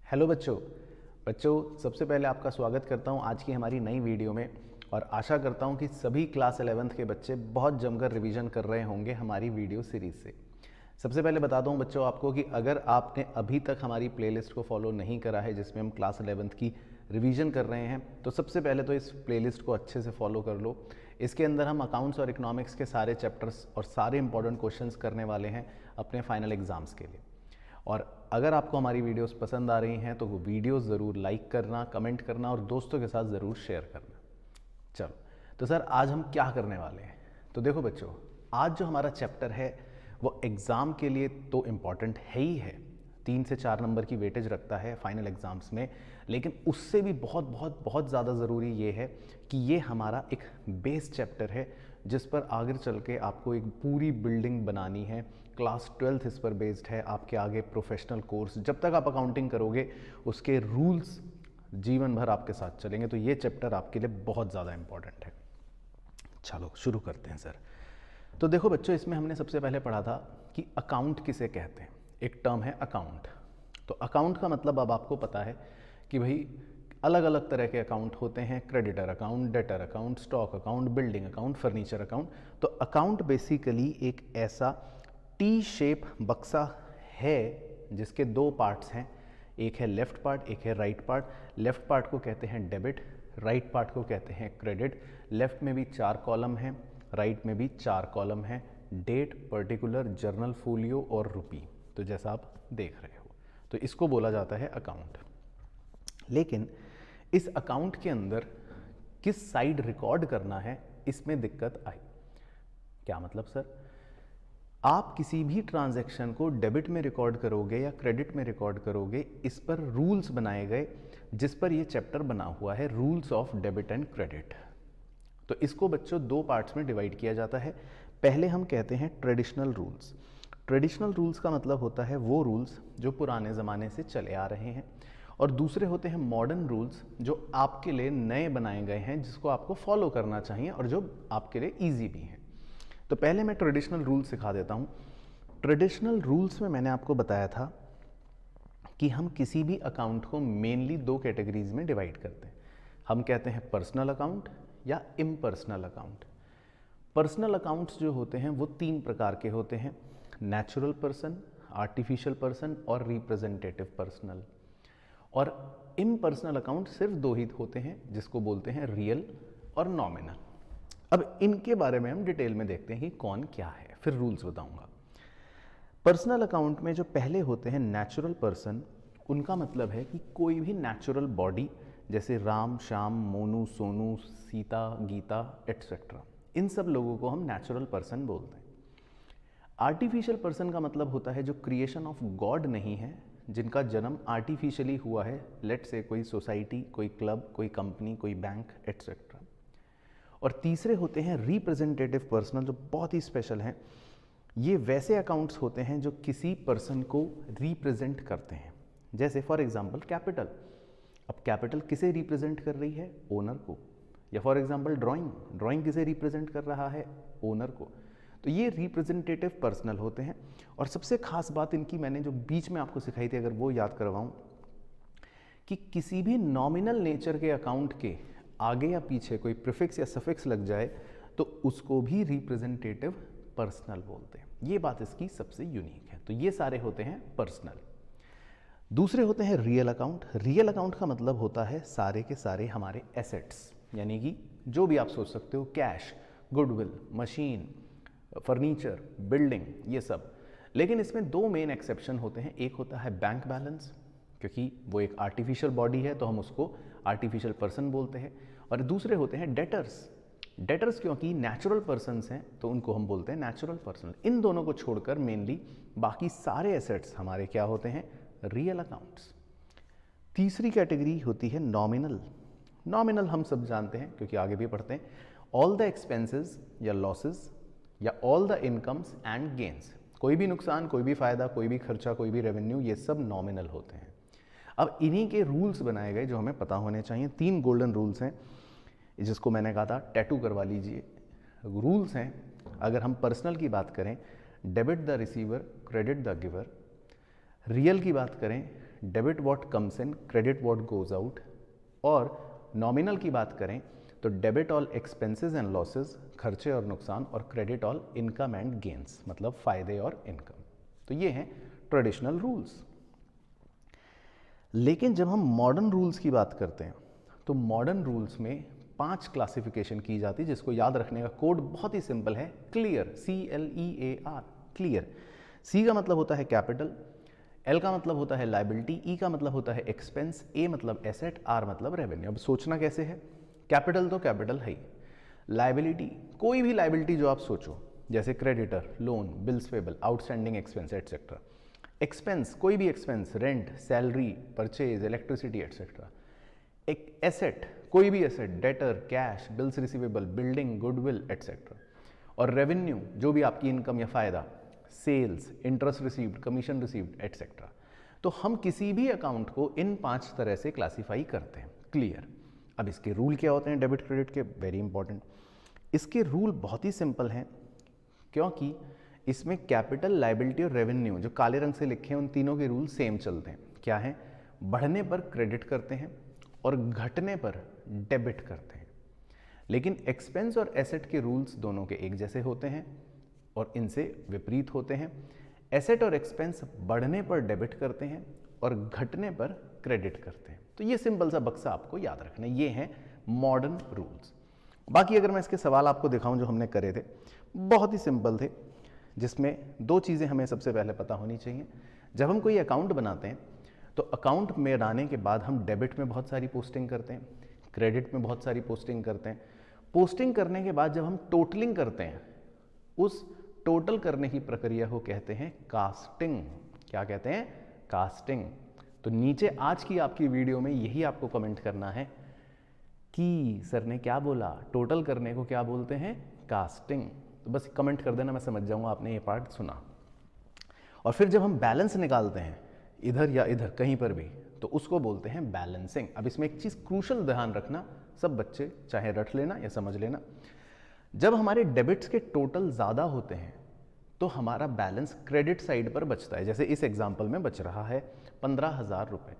Hello बच्चों। सबसे पहले आपका स्वागत करता हूं आज की हमारी नई वीडियो में और आशा करता हूं कि सभी क्लास 11th के बच्चे बहुत जमकर रिवीजन कर रहे होंगे हमारी वीडियो सीरीज़ से। सबसे पहले बता दूं बच्चों आपको कि अगर आपने अभी तक हमारी प्लेलिस्ट को फॉलो नहीं करा है जिसमें हम क्लास 11th की रिवीजन कर रहे हैं तो सबसे पहले तो इस प्लेलिस्ट को अच्छे से फॉलो कर लो। इसके अंदर हम अकाउंट्स और इकोनॉमिक्स के सारे चैप्टर्स और सारे इंपॉर्टेंट क्वेश्चंस करने वाले हैं अपने फाइनल एग्जाम्स के लिए। और अगर आपको हमारी वीडियोस पसंद आ रही हैं तो वो वीडियोस ज़रूर लाइक करना, कमेंट करना और दोस्तों के साथ ज़रूर शेयर करना। चलो तो सर आज हम क्या करने वाले हैं। तो देखो बच्चों, आज जो हमारा चैप्टर है वो एग्ज़ाम के लिए तो इम्पॉर्टेंट है ही है, 3 से 4 नंबर की वेटेज रखता है फाइनल एग्ज़ाम्स में, लेकिन उससे भी बहुत बहुत बहुत ज़्यादा ज़रूरी ये है कि ये हमारा एक बेस चैप्टर है जिस पर आगे चल के आपको एक पूरी बिल्डिंग बनानी है। क्लास 12th इस पर बेस्ड है, आपके आगे प्रोफेशनल कोर्स जब तक आप अकाउंटिंग करोगे उसके रूल्स जीवन भर आपके साथ चलेंगे। तो ये चैप्टर आपके लिए बहुत ज़्यादा इंपॉर्टेंट है। चलो शुरू करते हैं सर। तो देखो बच्चों, इसमें हमने सबसे पहले पढ़ा था कि अकाउंट किसे कहते हैं। एक टर्म है अकाउंट। तो अकाउंट का मतलब अब आपको पता है कि भाई अलग अलग तरह के अकाउंट होते हैं। Creditor account, debtor account, stock account, building account, furniture account. तो अकाउंट बेसिकली एक ऐसा टी शेप बक्सा है जिसके दो पार्ट्स हैं, एक है लेफ्ट पार्ट, एक है राइट पार्ट। लेफ्ट पार्ट को कहते हैं डेबिट, राइट पार्ट को कहते हैं क्रेडिट। लेफ्ट में भी 4 कॉलम हैं, राइट में भी 4 कॉलम हैं, डेट, पर्टिकुलर, जर्नल फोलियो और रुपी। तो जैसा आप देख रहे हो तो इसको बोला जाता है अकाउंट। लेकिन इस अकाउंट के अंदर किस साइड रिकॉर्ड करना है, इसमें दिक्कत आई। क्या मतलब सर? आप किसी भी ट्रांजैक्शन को डेबिट में रिकॉर्ड करोगे या क्रेडिट में रिकॉर्ड करोगे, इस पर रूल्स बनाए गए जिस पर यह चैप्टर बना हुआ है, rules of debit and credit. तो इसको बच्चों 2 पार्ट्स में डिवाइड किया जाता है। पहले हम कहते हैं ट्रेडिशनल रूल्स। ट्रेडिशनल रूल्स का मतलब होता है वो रूल्स जो पुराने ज़माने से चले आ रहे हैं, और दूसरे होते हैं मॉडर्न रूल्स जो आपके लिए नए बनाए गए हैं, जिसको आपको फॉलो करना चाहिए और जो आपके लिए ईजी भी हैं। तो पहले मैं ट्रेडिशनल रूल्स सिखा देता हूँ। ट्रेडिशनल रूल्स में मैंने आपको बताया था कि हम किसी भी अकाउंट को मेनली 2 कैटेगरीज में डिवाइड करते हैं। हम कहते हैं पर्सनल अकाउंट या इम्पर्सनल अकाउंट। पर्सनल अकाउंट्स जो होते हैं वो 3 प्रकार के होते हैं, नेचुरल पर्सन, आर्टिफिशियल पर्सन और रिप्रेजेंटेटिव पर्सनल। और इम्पर्सनल अकाउंट सिर्फ 2 ही होते हैं, जिसको बोलते हैं रियल और नॉमिनल। अब इनके बारे में हम डिटेल में देखते हैं कि कौन क्या है, फिर रूल्स बताऊंगा। पर्सनल अकाउंट में जो पहले होते हैं नेचुरल पर्सन, उनका मतलब है कि कोई भी नेचुरल बॉडी जैसे राम, श्याम, मोनू, सोनू, सीता, गीता एटसेट्रा, इन सब लोगों को हम नेचुरल पर्सन बोलते हैं। आर्टिफिशियल पर्सन का मतलब होता है जो क्रिएशन ऑफ गॉड नहीं है, जिनका जन्म आर्टिफिशियली हुआ है, लेट से कोई सोसाइटी, कोई क्लब, कोई कंपनी, कोई बैंक एटसेट्रा। और तीसरे होते हैं रिप्रेजेंटेटिव पर्सनल, जो बहुत ही स्पेशल हैं। ये वैसे अकाउंट्स होते हैं जो किसी पर्सन को रिप्रेजेंट करते हैं। जैसे फॉर एग्जांपल कैपिटल। अब कैपिटल किसे रिप्रेजेंट कर रही है? ओनर को। या फॉर एग्जांपल ड्राइंग किसे रिप्रेजेंट कर रहा है? ओनर को। तो ये रिप्रेजेंटेटिव पर्सनल होते हैं। और सबसे खास बात इनकी मैंने जो बीच में आपको सिखाई थी, अगर वो याद करवाऊं, कि किसी भी नॉमिनल नेचर के अकाउंट के आगे या पीछे कोई प्रीफिक्स या सफिक्स लग जाए तो उसको भी रिप्रेजेंटेटिव पर्सनल बोलते हैं। ये बात इसकी सबसे यूनिक है। तो ये सारे होते हैं पर्सनल। दूसरे होते हैं रियल अकाउंट। रियल अकाउंट का मतलब होता है सारे के सारे हमारे एसेट्स, यानी कि जो भी आप सोच सकते हो, cash, goodwill, machine, furniture, building, ये सब। लेकिन इसमें 2 मेन एक्सेप्शन होते हैं। एक होता है बैंक बैलेंस, क्योंकि वो एक आर्टिफिशियल बॉडी है तो हम उसको आर्टिफिशियल पर्सन बोलते हैं। और दूसरे होते हैं डेटर्स। डेटर्स क्योंकि नेचुरल पर्सन्स हैं तो उनको हम बोलते हैं नेचुरल पर्सन। इन दोनों को छोड़कर मेनली बाकी सारे एसेट्स हमारे क्या होते हैं? Real accounts. तीसरी कैटेगरी होती है नॉमिनल। नॉमिनल हम सब जानते हैं क्योंकि आगे भी पढ़ते हैं। ऑल द एक्सपेंसेस या लॉसेस या all the incomes and gains, कोई भी नुकसान, कोई भी फायदा, कोई भी खर्चा, कोई भी रेवेन्यू, ये सब नॉमिनल होते हैं। अब इन्हीं के रूल्स बनाए गए जो हमें पता होने चाहिए। 3 गोल्डन रूल्स हैं, जिसको मैंने कहा था टैटू करवा लीजिए। रूल्स हैं, अगर हम पर्सनल की बात करें, debit the receiver, credit the giver. Real की बात करें, debit what comes in, credit what goes out. और नॉमिनल की बात करें तो debit all expenses and losses, खर्चे और नुकसान, और credit all income and gains, मतलब फायदे और इनकम। तो ये हैं ट्रेडिशनल रूल्स। लेकिन जब हम मॉडर्न रूल्स की बात करते हैं तो मॉडर्न रूल्स में 5 क्लासिफिकेशन की जाती है, जिसको याद रखने का कोड बहुत ही सिंपल है, क्लियर, CLEAR, क्लियर। C का मतलब होता है कैपिटल, L का मतलब होता है लाइबिलिटी, E का मतलब होता है एक्सपेंस, A मतलब एसेट, R मतलब रेवेन्यू। अब सोचना कैसे है, कैपिटल तो कैपिटल है ही, लाइबिलिटी कोई भी लाइबिलिटी जो आप सोचो, जैसे creditor, loan, bills payable, outstanding expense etcetera. Expense कोई भी expense, rent, salary, purchase, electricity etcetera. एक एसेट कोई भी asset, debtor, cash, bills receivable, building, goodwill etcetera. और रेवेन्यू जो भी आपकी इनकम या फायदा, sales, interest received, commission received etcetera. तो हम किसी भी अकाउंट को इन 5 तरह से क्लासीफाई करते हैं, क्लियर। अब इसके रूल क्या होते हैं डेबिट क्रेडिट के, वेरी इंपॉर्टेंट। इसके रूल बहुत ही सिंपल हैं, क्योंकि इसमें कैपिटल, लाइबिलिटी और रेवेन्यू जो काले रंग से लिखे हैं उन तीनों के रूल सेम चलते हैं। क्या है, बढ़ने पर क्रेडिट करते हैं और घटने पर डेबिट करते हैं। लेकिन एक्सपेंस और एसेट के रूल्स दोनों के एक जैसे होते हैं और इनसे विपरीत होते हैं। एसेट और एक्सपेंस बढ़ने पर डेबिट करते हैं और घटने पर क्रेडिट करते हैं। तो ये सिंपल सा बक्सा आपको याद रखना है, ये हैं मॉडर्न रूल्स। बाकी अगर मैं इसके सवाल आपको दिखाऊं जो हमने करे थे, बहुत ही सिंपल थे, जिसमें 2 चीज़ें हमें सबसे पहले पता होनी चाहिए। जब हम कोई अकाउंट बनाते हैं तो अकाउंट में डालने के बाद हम डेबिट में बहुत सारी पोस्टिंग करते हैं, क्रेडिट में बहुत सारी पोस्टिंग करते हैं। पोस्टिंग करने के बाद जब हम टोटलिंग करते हैं, उस टोटल करने की प्रक्रिया को कहते हैं कास्टिंग। क्या कहते हैं, कास्टिंग। तो नीचे आज की आपकी वीडियो में यही आपको कमेंट करना है कि सर ने क्या बोला, टोटल करने को क्या बोलते हैं, कास्टिंग। तो बस कमेंट कर देना, मैं समझ जाऊंगा आपने ये पार्ट सुना। और फिर जब हम बैलेंस निकालते हैं इधर या इधर कहीं पर भी, तो उसको बोलते हैं बैलेंसिंग। अब इसमें एक चीज़ क्रूशल ध्यान रखना, सब बच्चे चाहे रट लेना या समझ लेना, जब हमारे डेबिट्स के टोटल ज़्यादा होते हैं तो हमारा बैलेंस क्रेडिट साइड पर बचता है। जैसे इस एग्जाम्पल में बच रहा है 15,000 रुपये,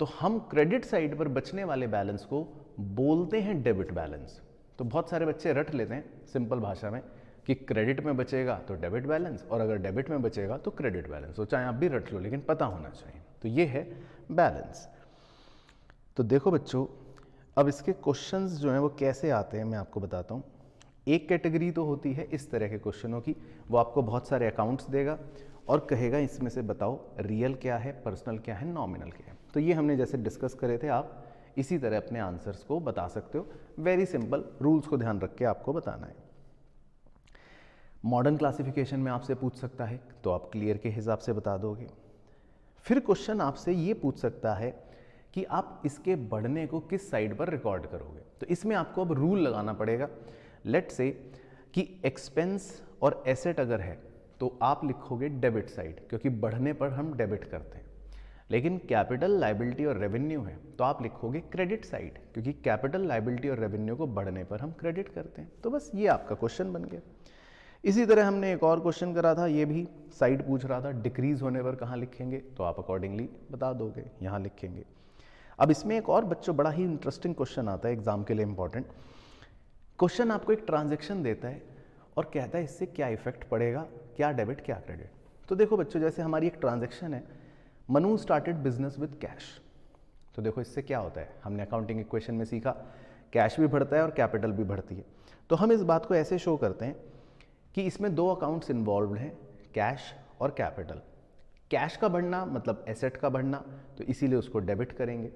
तो हम क्रेडिट साइड पर बचने वाले बैलेंस को बोलते हैं डेबिट बैलेंस। तो बहुत सारे बच्चे रट लेते हैं सिंपल भाषा में कि क्रेडिट में बचेगा तो डेबिट बैलेंस, और अगर डेबिट में बचेगा तो क्रेडिट बैलेंस। तो चाहे आप भी रट लो, लेकिन पता होना चाहिए। तो ये है बैलेंस। तो देखो बच्चों, अब इसके क्वेश्चंस जो हैं वो कैसे आते हैं मैं आपको बताता हूँ। एक कैटेगरी तो होती है इस तरह के क्वेश्चनों की, वो आपको बहुत सारे अकाउंट्स देगा और कहेगा इसमें से बताओ रियल क्या है, पर्सनल क्या है, नॉमिनल क्या है। तो ये हमने जैसे डिस्कस करे थे, आप इसी तरह अपने आंसर्स को बता सकते हो। वेरी सिंपल, रूल्स को ध्यान रख के आपको बताना है। मॉडर्न क्लासिफिकेशन में आपसे पूछ सकता है तो आप क्लियर के हिसाब से बता दोगे। फिर क्वेश्चन आपसे ये पूछ सकता है कि आप इसके बढ़ने को किस साइड पर रिकॉर्ड करोगे। तो इसमें आपको अब रूल लगाना पड़ेगा। लेट से कि एक्सपेंस और एसेट अगर है तो आप लिखोगे डेबिट साइड, क्योंकि बढ़ने पर हम डेबिट करते हैं। लेकिन कैपिटल, लाइबिलिटी और रेवेन्यू है तो आप लिखोगे क्रेडिट साइड, क्योंकि कैपिटल, लाइबिलिटी और रेवेन्यू को बढ़ने पर हम क्रेडिट करते हैं। तो बस ये आपका क्वेश्चन बन गया। इसी तरह हमने एक और क्वेश्चन करा था, ये भी साइड पूछ रहा था, डिक्रीज होने पर कहाँ लिखेंगे, तो आप अकॉर्डिंगली बता दोगे, यहाँ लिखेंगे। अब इसमें एक और बच्चों बड़ा ही इंटरेस्टिंग क्वेश्चन आता है एग्जाम के लिए इंपॉर्टेंट क्वेश्चन। आपको एक ट्रांजैक्शन देता है और कहता है इससे क्या इफेक्ट पड़ेगा, क्या डेबिट क्या क्रेडिट। तो देखो बच्चों, जैसे हमारी एक ट्रांजैक्शन है, Manu started business with cash. तो देखो इससे क्या होता है, हमने अकाउंटिंग इक्वेशन में सीखा कैश भी बढ़ता है और कैपिटल भी बढ़ती है। तो हम इस बात को ऐसे शो करते हैं कि इसमें 2 अकाउंट्स इन्वॉल्व हैं, कैश और कैपिटल। कैश का बढ़ना मतलब एसेट का बढ़ना, तो इसीलिए उसको डेबिट करेंगे।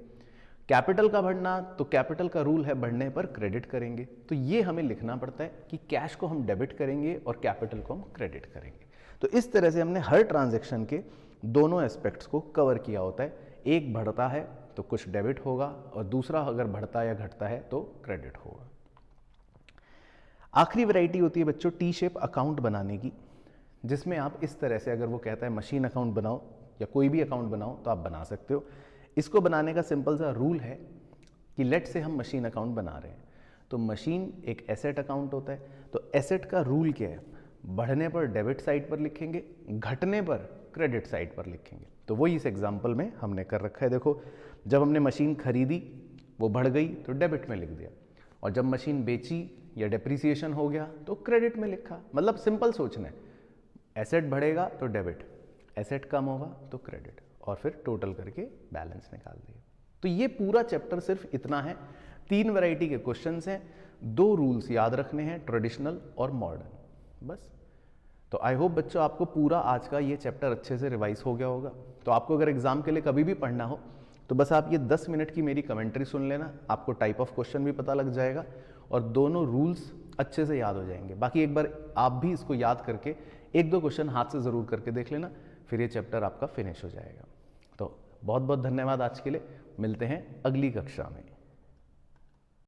कैपिटल का बढ़ना, तो कैपिटल का रूल है बढ़ने पर क्रेडिट करेंगे। तो ये हमें लिखना पड़ता है कि कैश को हम डेबिट करेंगे और कैपिटल को हम क्रेडिट करेंगे। तो इस तरह से हमने हर ट्रांजैक्शन के दोनों एस्पेक्ट्स को कवर किया होता है। एक बढ़ता है तो कुछ डेबिट होगा और दूसरा अगर बढ़ता या घटता है तो क्रेडिट होगा। आखिरी वैरायटी होती है बच्चों टी शेप अकाउंट बनाने की, जिसमें आप इस तरह से, अगर वो कहता है मशीन अकाउंट बनाओ या कोई भी अकाउंट बनाओ तो आप बना सकते हो। इसको बनाने का सिंपल सा रूल है कि लेट से हम मशीन अकाउंट बना रहे हैं, तो मशीन एक एसेट अकाउंट होता है। तो एसेट का रूल क्या है, बढ़ने पर डेबिट साइड पर लिखेंगे, घटने पर क्रेडिट साइड पर लिखेंगे। तो वही इस एग्जाम्पल में हमने कर रखा है। देखो, जब हमने मशीन खरीदी वो बढ़ गई तो डेबिट में लिख दिया, और जब मशीन बेची या डेप्रिसिएशन हो गया तो क्रेडिट में लिखा। मतलब सिंपल सोचना है, एसेट बढ़ेगा तो डेबिट, एसेट कम होगा तो क्रेडिट, और फिर टोटल करके बैलेंस निकाल दिया। तो ये पूरा चैप्टर सिर्फ इतना है। 3 वैरायटी के क्वेश्चंस हैं, 2 रूल्स याद रखने हैं, ट्रेडिशनल और मॉडर्न, बस। तो आई होप बच्चों आपको पूरा आज का ये चैप्टर अच्छे से रिवाइज हो गया होगा। तो आपको अगर एग्जाम के लिए कभी भी पढ़ना हो तो बस आप ये 10 मिनट की मेरी कमेंट्री सुन लेना, आपको टाइप ऑफ क्वेश्चन भी पता लग जाएगा और दोनों रूल्स अच्छे से याद हो जाएंगे। बाकी एक बार आप भी इसको याद करके 1-2 क्वेश्चन हाथ से ज़रूर करके देख लेना, फिर ये चैप्टर आपका फिनिश हो जाएगा। तो बहुत बहुत धन्यवाद आज के लिए, मिलते हैं अगली कक्षा में।